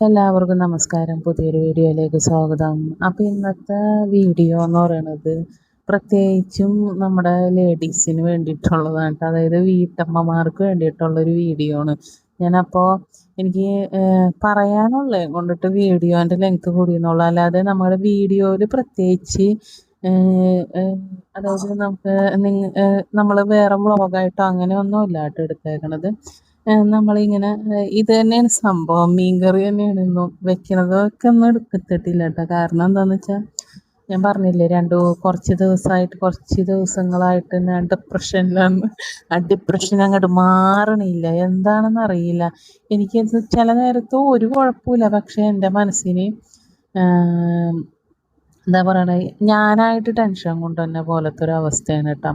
എല്ലാവർക്കും നമസ്കാരം. പുതിയൊരു വീഡിയോയിലേക്ക് സ്വാഗതം. അപ്പോൾ ഇന്നത്തെ വീഡിയോ എന്ന് പറയുന്നത് പ്രത്യേകിച്ചും നമ്മുടെ ലേഡീസിന് വേണ്ടിയിട്ടുള്ളതാണ് കേട്ടോ. അതായത് വീട്ടമ്മമാർക്ക് വേണ്ടിയിട്ടുള്ളൊരു വീഡിയോ ആണ്. ഞാനപ്പോൾ എനിക്ക് പറയാനുള്ളത് കൊണ്ടിട്ട് വീഡിയോൻ്റെ ലെങ്ത് കൂടിയെന്നുള്ളൂ. അല്ലാതെ നമ്മുടെ വീഡിയോയിൽ പ്രത്യേകിച്ച് അതായത് നമുക്ക് നമ്മൾ വേറെ വ്ളോഗായിട്ടോ അങ്ങനെയൊന്നുമില്ല കേട്ടോ എടുത്തേക്കണത്. നമ്മളിങ്ങനെ ഇത് തന്നെയാണ് സംഭവം. മീൻകറി തന്നെയാണ് ഇന്നും വെക്കണതൊക്കെ ഒന്നും എടുത്തിട്ടില്ല കേട്ടോ. കാരണം എന്താണെന്ന് വെച്ചാൽ ഞാൻ പറഞ്ഞില്ലേ കുറച്ച് ദിവസങ്ങളായിട്ട് ഞാൻ ഡിപ്രഷനിലാണ്. ആ ഡിപ്രഷൻ അങ്ങോട്ട് മാറണില്ല, എന്താണെന്ന് അറിയില്ല. എനിക്കത് ചില നേരത്ത് ഒരു കുഴപ്പമില്ല, പക്ഷെ എൻ്റെ മനസ്സിന് എന്താ പറയണേ, ഞാനായിട്ട് ടെൻഷൻ കൊണ്ടുവന്ന പോലത്തെ ഒരു അവസ്ഥയാണ് കേട്ടോ.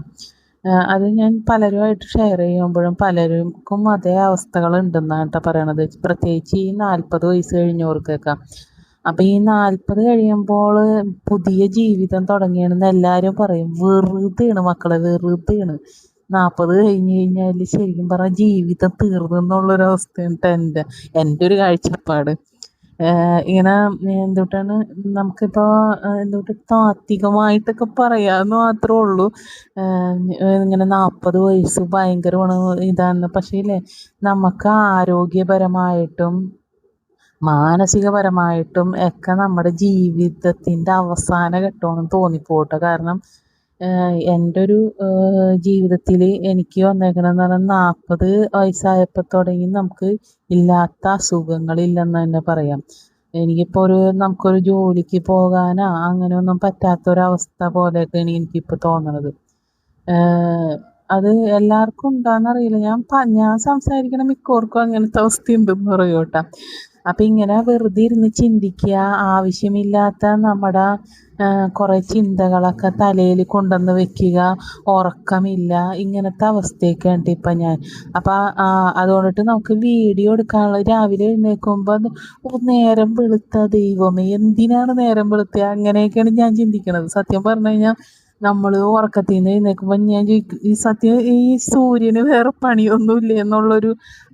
അത് ഞാൻ പലരുമായിട്ട് ഷെയർ ചെയ്യുമ്പോഴും പലർക്കും അതേ അവസ്ഥകൾ ഉണ്ടെന്നാണ് കേട്ടോ പറയണത്. പ്രത്യേകിച്ച് ഈ 40 വയസ്സ് കഴിഞ്ഞവർക്കൊക്കെ. അപ്പം ഈ 40 കഴിയുമ്പോൾ പുതിയ ജീവിതം തുടങ്ങിയാണെന്ന് എല്ലാവരും പറയും. വെറുതെയാണ് മക്കളെ, വെറുതെയാണ്. 40 കഴിഞ്ഞ് കഴിഞ്ഞാൽ ശരിക്കും പറഞ്ഞാൽ ജീവിതം തീർന്നു എന്നുള്ളൊരവസ്ഥയാണ് എൻ്റെ ഒരു കാഴ്ചപ്പാട്. ഇങ്ങനെ എന്തുകൊണ്ടാണ് നമുക്കിപ്പോൾ താത്വികമായിട്ടൊക്കെ പറയാമെന്ന് മാത്രമേ ഉള്ളൂ. ഇങ്ങനെ 40 വയസ്സ് ഭയങ്കരമാണ് ഇതാണ്. പക്ഷേ ഇല്ലേ, നമുക്ക് ആരോഗ്യപരമായിട്ടും മാനസികപരമായിട്ടും ഒക്കെ നമ്മുടെ ജീവിതത്തിൻ്റെ അവസാന ഘട്ടമാണെന്ന് തോന്നിപ്പോട്ടെ. കാരണം എൻ്റെ ഒരു ജീവിതത്തിൽ എനിക്ക് വന്നേക്കണമെന്ന് പറഞ്ഞാൽ 40 വയസ്സായപ്പോൾ തുടങ്ങി നമുക്ക് ഇല്ലാത്ത അസുഖങ്ങളില്ലെന്ന് തന്നെ പറയാം. എനിക്കിപ്പോൾ നമുക്കൊരു ജോലിക്ക് പോകാനോ അങ്ങനെയൊന്നും പറ്റാത്തൊരവസ്ഥ പോലെയൊക്കെയാണ് എനിക്കിപ്പോൾ തോന്നണത്. അത് എല്ലാവർക്കും ഉണ്ടാകുന്നറിയില്ല. ഞാൻ സംസാരിക്കണ മിക്കവർക്കും അങ്ങനത്തെ അവസ്ഥ ഉണ്ടെന്ന് പറയും കേട്ടോ. അപ്പം ഇങ്ങനെ വെറുതെ ഇരുന്ന് ചിന്തിക്കുക, ആവശ്യമില്ലാത്ത നമ്മുടെ കുറേ ചിന്തകളൊക്കെ തലയിൽ കൊണ്ടുവന്ന് വെക്കുക, ഉറക്കമില്ല, ഇങ്ങനത്തെ അവസ്ഥയൊക്കെയാണ് ഇപ്പം ഞാൻ. അപ്പം അതുകൊണ്ടിട്ട് നമുക്ക് വീഡിയോ എടുക്കാനുള്ള രാവിലെ എഴുന്നേൽക്കുമ്പോൾ നേരം വെളുത്ത ദൈവമേ, എന്തിനാണ് നേരം വെളുത്തുക, അങ്ങനെയൊക്കെയാണ് ഞാൻ ചിന്തിക്കണത്. സത്യം പറഞ്ഞു കഴിഞ്ഞാൽ നമ്മൾ ഉറക്കത്തിൽ നിന്ന് എഴുന്നേൽക്കുമ്പോൾ ഞാൻ ചോദിക്കും, ഈ സത്യം ഈ സൂര്യന് വേറെ പണിയൊന്നുമില്ല എന്നുള്ളൊരു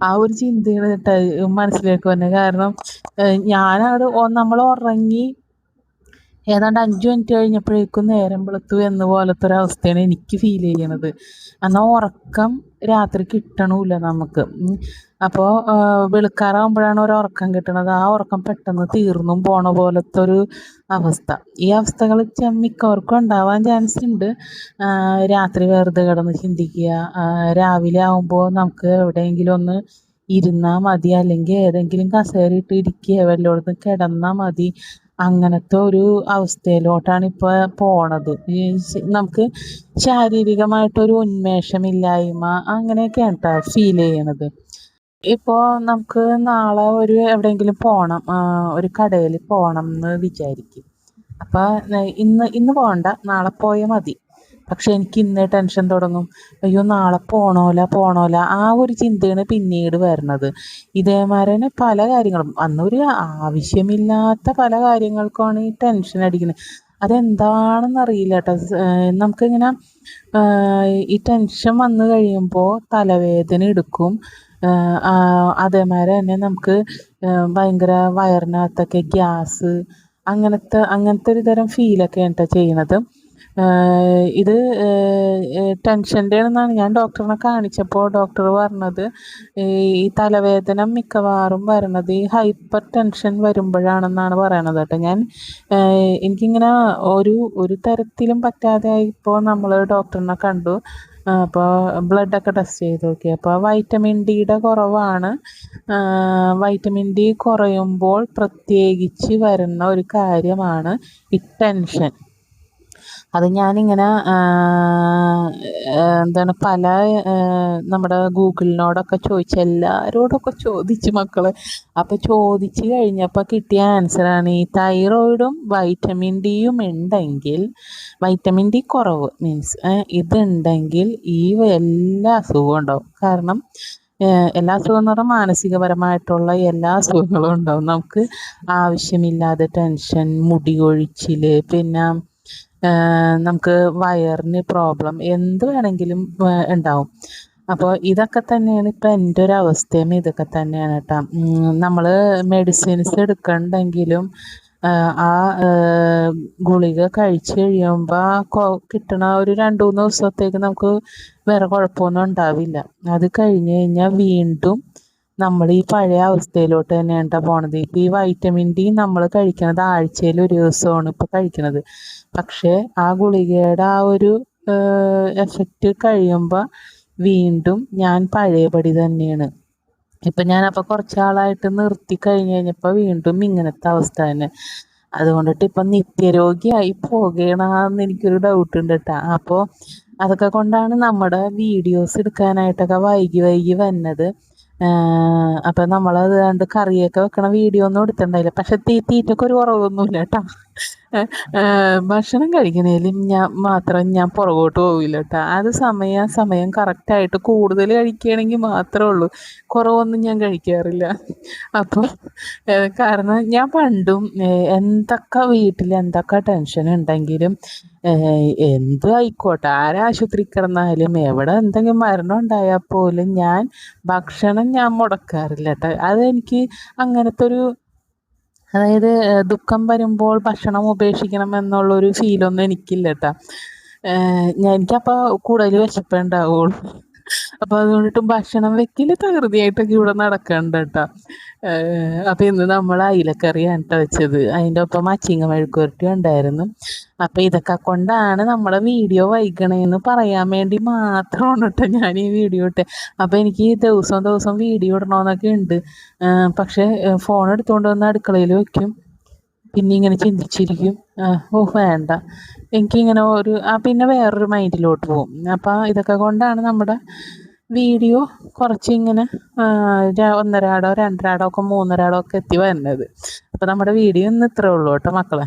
ആ ഒരു ചിന്തയാണ് കേട്ടോ മനസ്സിലേക്ക് വന്നത്. കാരണം നമ്മൾ ഉറങ്ങി ഏതാണ്ട് 5 മിനിറ്റ് കഴിഞ്ഞപ്പോഴേക്കും നേരം വെളുത്തു എന്ന പോലത്തെ ഒരവസ്ഥയാണ് എനിക്ക് ഫീൽ ചെയ്യണത്. എന്നാൽ ഉറക്കം രാത്രി കിട്ടണമില്ല നമുക്ക്. അപ്പോൾ വെളുക്കാറാകുമ്പോഴാണ് ഉറക്കം കിട്ടണത്. ആ ഉറക്കം പെട്ടെന്ന് തീർന്നും പോണ പോലത്തെ ഒരു അവസ്ഥ. ഈ അവസ്ഥകൾ മിക്കവർക്കും ഉണ്ടാവാൻ ചാൻസ് ഉണ്ട്. രാത്രി വെറുതെ കിടന്ന് ചിന്തിക്കുക, രാവിലെ ആകുമ്പോൾ നമുക്ക് എവിടെയെങ്കിലും ഒന്ന് ഇരുന്നാൽ മതി, അല്ലെങ്കിൽ ഏതെങ്കിലും കസേര ഇട്ട് ഇരിക്കുക, വല്ലയിടത്തും കിടന്നാൽ മതി, അങ്ങനത്തെ ഒരു അവസ്ഥയിലോട്ടാണ് ഇപ്പോൾ പോണത്. നമുക്ക് ശാരീരികമായിട്ടൊരു ഉന്മേഷമില്ലായ്മ അങ്ങനെയൊക്കെയാണ് കേട്ടോ ഫീൽ ചെയ്യണത്. ഇപ്പോൾ നമുക്ക് നാളെ എവിടെയെങ്കിലും പോകണം, ഒരു കടയിൽ പോകണം എന്ന് വിചാരിക്കും. അപ്പം ഇന്ന് പോകണ്ട, നാളെ പോയാൽ മതി. പക്ഷെ എനിക്ക് ഇന്നേ ടെൻഷൻ തുടങ്ങും. അയ്യോ, നാളെ പോണോല ആ ഒരു ചിന്തയാണ് പിന്നീട് വരുന്നത്. ഇതേമാതിരി പല കാര്യങ്ങളും അന്നൊരു ആവശ്യമില്ലാത്ത പല കാര്യങ്ങൾക്കാണ് ഈ ടെൻഷൻ അടിക്കുന്നത്. അതെന്താണെന്നറിയില്ല കേട്ടോ. നമുക്കിങ്ങനെ ഈ ടെൻഷൻ വന്നു കഴിയുമ്പോൾ തലവേദന എടുക്കും. അതേമാതിരി തന്നെ നമുക്ക് ഭയങ്കര വയറിനകത്തൊക്കെ ഗ്യാസ് അങ്ങനത്തെ ഒരു തരം ഫീലൊക്കെയാണ് കേട്ടോ ചെയ്യണത്. ഇത് ടെൻഷൻ്റെ ആണെന്നാണ് ഞാൻ ഡോക്ടറിനെ കാണിച്ചപ്പോൾ ഡോക്ടർ പറഞ്ഞത്. ഈ തലവേദന മിക്കവാറും വരണത് ഈ ഹൈപ്പർ ടെൻഷൻ വരുമ്പോഴാണെന്നാണ് പറയണത് കേട്ടോ. എനിക്കിങ്ങനെ ഒരു തരത്തിലും പറ്റാതെ ആയിപ്പോൾ നമ്മൾ ഡോക്ടറിനെ കണ്ടു. അപ്പോൾ ബ്ലഡൊക്കെ ടെസ്റ്റ് ചെയ്ത് നോക്കി. അപ്പോൾ വൈറ്റമിൻ ഡിയുടെ കുറവാണ്. വൈറ്റമിൻ ഡി കുറയുമ്പോൾ പ്രത്യേകിച്ച് വരുന്ന ഒരു കാര്യമാണ് ഈ ടെൻഷൻ. അത് ഞാനിങ്ങനെ പല നമ്മുടെ ഗൂഗിളിനോടൊക്കെ എല്ലാവരോടൊക്കെ ചോദിച്ചു മക്കളെ. അപ്പോൾ ചോദിച്ച് കഴിഞ്ഞപ്പോൾ കിട്ടിയ ആൻസറാണ് ഈ തൈറോയിഡും വൈറ്റമിൻ ഡിയും ഉണ്ടെങ്കിൽ, വൈറ്റമിൻ ഡി കുറവ് മീൻസ് ഇതുണ്ടെങ്കിൽ ഈ എല്ലാ അസുഖവും ഉണ്ടാവും. കാരണം എല്ലാ അസുഖം എന്ന് പറഞ്ഞാൽ മാനസികപരമായിട്ടുള്ള എല്ലാ അസുഖങ്ങളും ഉണ്ടാവും. നമുക്ക് ആവശ്യമില്ലാതെ ടെൻഷൻ, മുടി കൊഴിച്ചിൽ, പിന്നെ നമുക്ക് വയറിന് പ്രോബ്ലം, എന്ത് വേണമെങ്കിലും ഉണ്ടാവും. അപ്പോൾ ഇതൊക്കെ തന്നെയാണ് ഇപ്പം എൻ്റെ ഒരു അവസ്ഥയും ഇതൊക്കെ തന്നെയാണ് കേട്ടോ. നമ്മൾ മെഡിസിൻസ് എടുക്കണ്ടെങ്കിലും ആ ഗുളിക കഴിച്ച് കഴിയുമ്പോൾ കിട്ടണ ഒരു 2-3 ദിവസത്തേക്ക് നമുക്ക് വേറെ കുഴപ്പമൊന്നും ഉണ്ടാവില്ല. അത് കഴിഞ്ഞ് കഴിഞ്ഞാൽ വീണ്ടും നമ്മൾ ഈ പഴയ അവസ്ഥയിലോട്ട് തന്നെയാണ് കേട്ടോ പോണത്. ഇപ്പം ഈ വൈറ്റമിൻ ഡി നമ്മൾ കഴിക്കണത് ആഴ്ചയിൽ ഒരു ദിവസമാണ് ഇപ്പോൾ കഴിക്കണത്. പക്ഷേ ആ ഗുളികയുടെ ആ ഒരു എഫക്റ്റ് കഴിയുമ്പോൾ വീണ്ടും ഞാൻ പഴയപടി തന്നെയാണ്. ഇപ്പം ഞാനപ്പോൾ കുറച്ച് ആളായിട്ട് നിർത്തി കഴിഞ്ഞ് കഴിഞ്ഞപ്പോൾ വീണ്ടും ഇങ്ങനത്തെ അവസ്ഥ തന്നെ. അതുകൊണ്ടിട്ട് ഇപ്പം നിത്യരോഗിയായി പോകണമെന്ന് എനിക്കൊരു ഡൗട്ട് ഉണ്ട് കേട്ടോ. അപ്പോൾ അതൊക്കെ കൊണ്ടാണ് നമ്മുടെ വീഡിയോസ് എടുക്കാനായിട്ടൊക്കെ വൈകി വന്നത്. അപ്പം നമ്മളത് കണ്ട് കറിയൊക്കെ വെക്കണ വീഡിയോ ഒന്നും എടുത്തിട്ടുണ്ടായില്ല. പക്ഷെ തീറ്റയ്ക്ക് ഒരു കുറവൊന്നുമില്ല കേട്ടോ. ഭക്ഷണം കഴിക്കണേലും ഞാൻ പുറകോട്ട് പോവില്ല കേട്ടോ. അത് സമയം കറക്റ്റായിട്ട് കൂടുതൽ കഴിക്കുകയാണെങ്കിൽ മാത്രമേ ഉള്ളൂ, കുറവൊന്നും ഞാൻ കഴിക്കാറില്ല. അപ്പോൾ കാരണം ഞാൻ പണ്ടും എന്തൊക്കെ വീട്ടിൽ എന്തൊക്കെ ടെൻഷൻ ഉണ്ടെങ്കിലും എന്തും ആയിക്കോട്ടെ, ആരാശുപത്രി കിടന്നാലും എവിടെ എന്തെങ്കിലും മരണം ഉണ്ടായാൽ പോലും ഭക്ഷണം ഞാൻ മുടക്കാറില്ല കേട്ടോ. അതെനിക്ക് അങ്ങനത്തെ ഒരു, അതായത് ദുഃഖം വരുമ്പോൾ ഭക്ഷണം ഉപേക്ഷിക്കണം എന്നുള്ളൊരു ഫീലൊന്നും എനിക്കില്ല കേട്ടോ. എനിക്കപ്പോൾ കൂടുതൽ വിശപ്പേ ഉണ്ടാവുള്ളൂ. അപ്പോൾ അതുകൊണ്ടിട്ട് ഭക്ഷണം വെക്കൽ തകൃതിയായിട്ടൊക്കെ ഇവിടെ നടക്കണ്ട കേട്ടോ. അപ്പോൾ ഇന്ന് നമ്മൾ അയിലക്കറിയാണ് കേട്ടോ വെച്ചത്. അതിൻ്റെ ഒപ്പം അച്ചിങ്ങ മെഴുക്കുവരട്ടി ഉണ്ടായിരുന്നു. അപ്പോൾ ഇതൊക്കെ കൊണ്ടാണ് നമ്മുടെ വീഡിയോ വൈകണേന്ന് പറയാൻ വേണ്ടി മാത്രമാണ് കേട്ടോ ഞാൻ ഈ വീഡിയോ ഇട്ടത്. അപ്പോൾ എനിക്ക് ദിവസം വീഡിയോ ഇടണമെന്നൊക്കെ ഉണ്ട്. പക്ഷേ ഫോൺ എടുത്തുകൊണ്ട് വന്ന് അടുക്കളയിൽ വയ്ക്കും, പിന്നെ ഇങ്ങനെ ചിന്തിച്ചിരിക്കും, വേണ്ട, എനിക്കിങ്ങനെ പിന്നെ വേറൊരു മൈൻഡിലോട്ട് പോകും. അപ്പോൾ ഇതൊക്കെ കൊണ്ടാണ് നമ്മുടെ വീഡിയോ കുറച്ചിങ്ങനെ 1.5 2 ഒക്കെ 3 ഒക്കെ എത്തി വരുന്നത്. അപ്പോൾ നമ്മുടെ വീഡിയോ ഇന്ന് ഇത്രേ ഉള്ളൂ കേട്ടോ മക്കളെ.